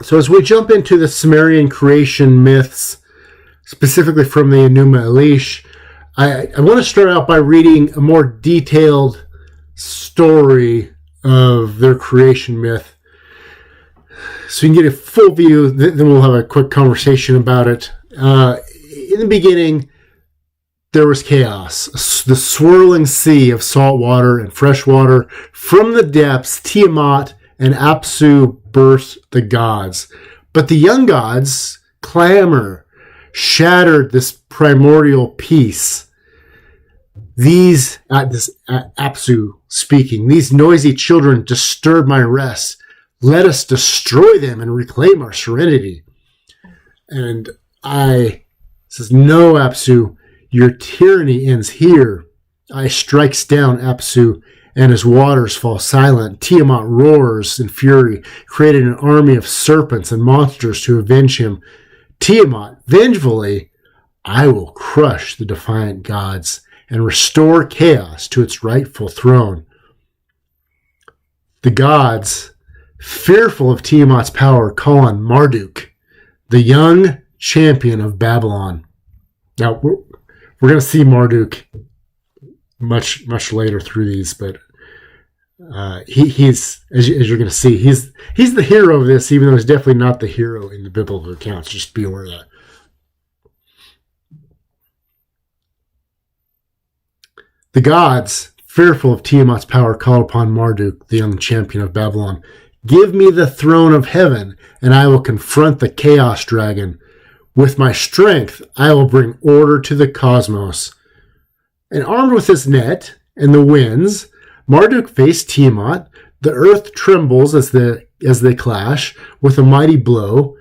So as we jump into the Sumerian creation myths, specifically from the Enuma Elish, I want to start out by reading a more detailed story of their creation myth, so you can get a full view. Then we'll have a quick conversation about it. In the beginning, there was chaos, the swirling sea of salt water and fresh water. From the depths, Tiamat and Apsu birthed the gods. But the young gods' clamor shattered this primordial peace. This Apsu speaking, these noisy children disturb my rest. Let us destroy them and reclaim our serenity. And I says, no, Apsu, your tyranny ends here. I strikes down Apsu, and his waters fall silent. Tiamat roars in fury, created an army of serpents and monsters to avenge him. Tiamat, vengefully, I will crush the defiant gods and restore chaos to its rightful throne. The gods, fearful of Tiamat's power, call on Marduk, the young champion of Babylon. Now, we're going to see Marduk much later through these, but he's as you're going to see, he's the hero of this, even though he's definitely not the hero in the biblical accounts. Just be aware of that. The gods, fearful of Tiamat's power, call upon Marduk, the young champion of Babylon. Give me the throne of heaven, and I will confront the chaos dragon. With my strength, I will bring order to the cosmos. And armed with his net and the winds, Marduk faced Tiamat. The earth trembles as they clash. With a mighty blow,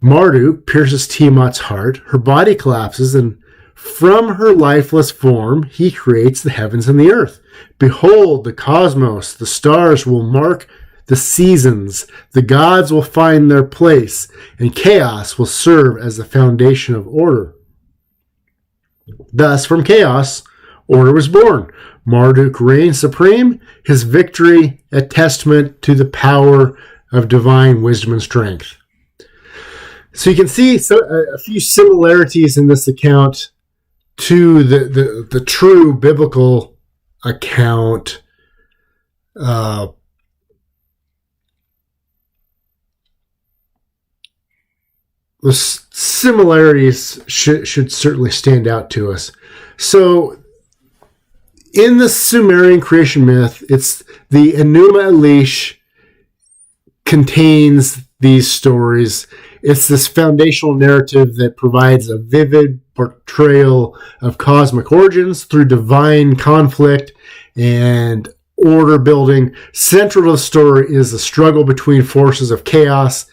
Marduk pierces Tiamat's heart. Her body collapses, and from her lifeless form, he creates the heavens and the earth. Behold, the cosmos, the stars will mark the seasons. The gods will find their place, and chaos will serve as the foundation of order. Thus, from chaos, order was born. Marduk reigned supreme, his victory a testament to the power of divine wisdom and strength. So you can see a few similarities in this account to the true biblical account. The similarities should certainly stand out to us. So, in the Sumerian creation myth, it's the Enuma Elish contains these stories. It's this foundational narrative that provides a vivid portrayal of cosmic origins through divine conflict and order building. Central to the story is the struggle between forces of chaos,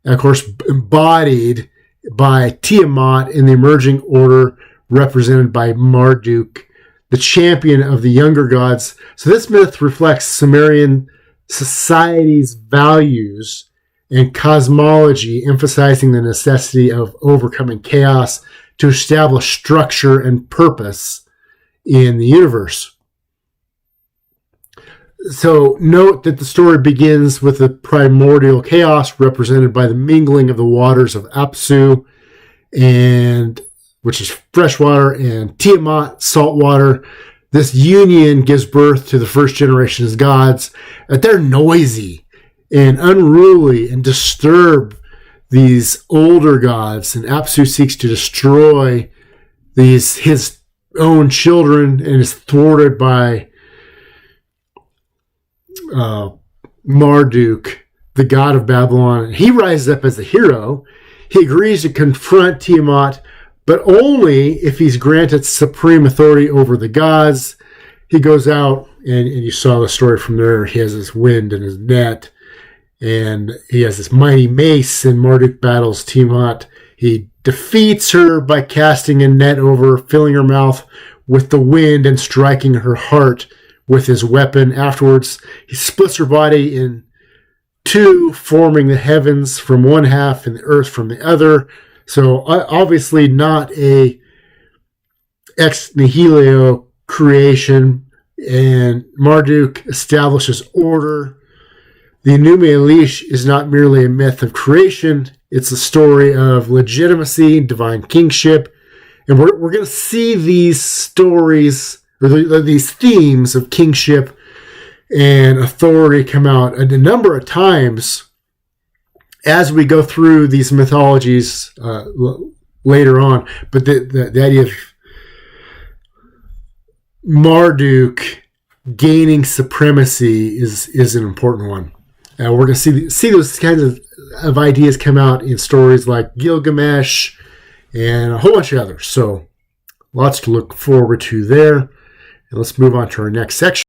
and of course embodied by Tiamat in the emerging order represented by Marduk, the champion of the younger gods. So this myth reflects Sumerian society's values and cosmology, emphasizing the necessity of overcoming chaos to establish structure and purpose in the universe. So note that the story begins with the primordial chaos represented by the mingling of the waters of Apsu, and which is fresh water, and Tiamat, salt water. This union gives birth to the first generation's gods. They're noisy and unruly and disturb these older gods, and Apsu seeks to destroy his own children and is thwarted by Marduk, the god of Babylon. He rises up as a hero. He agrees to confront Tiamat, but only if he's granted supreme authority over the gods. He goes out, and you saw the story from there. He has his wind and his net, and he has this mighty mace, and Marduk battles Tiamat. He defeats her by casting a net over, filling her mouth with the wind and striking her heart with his weapon. Afterwards, he splits her body in two, forming the heavens from one half and the earth from the other. So obviously not a ex nihilo creation. And Marduk establishes order. the Enuma Elish is not merely a myth of creation. It's a story of legitimacy, divine kingship. And we're going to see these stories, or these themes of kingship and authority come out a number of times as we go through these mythologies later on. But the idea of Marduk gaining supremacy is an important one. We're going to see those kinds of ideas come out in stories like Gilgamesh and a whole bunch of others. So lots to look forward to there. And let's move on to our next section.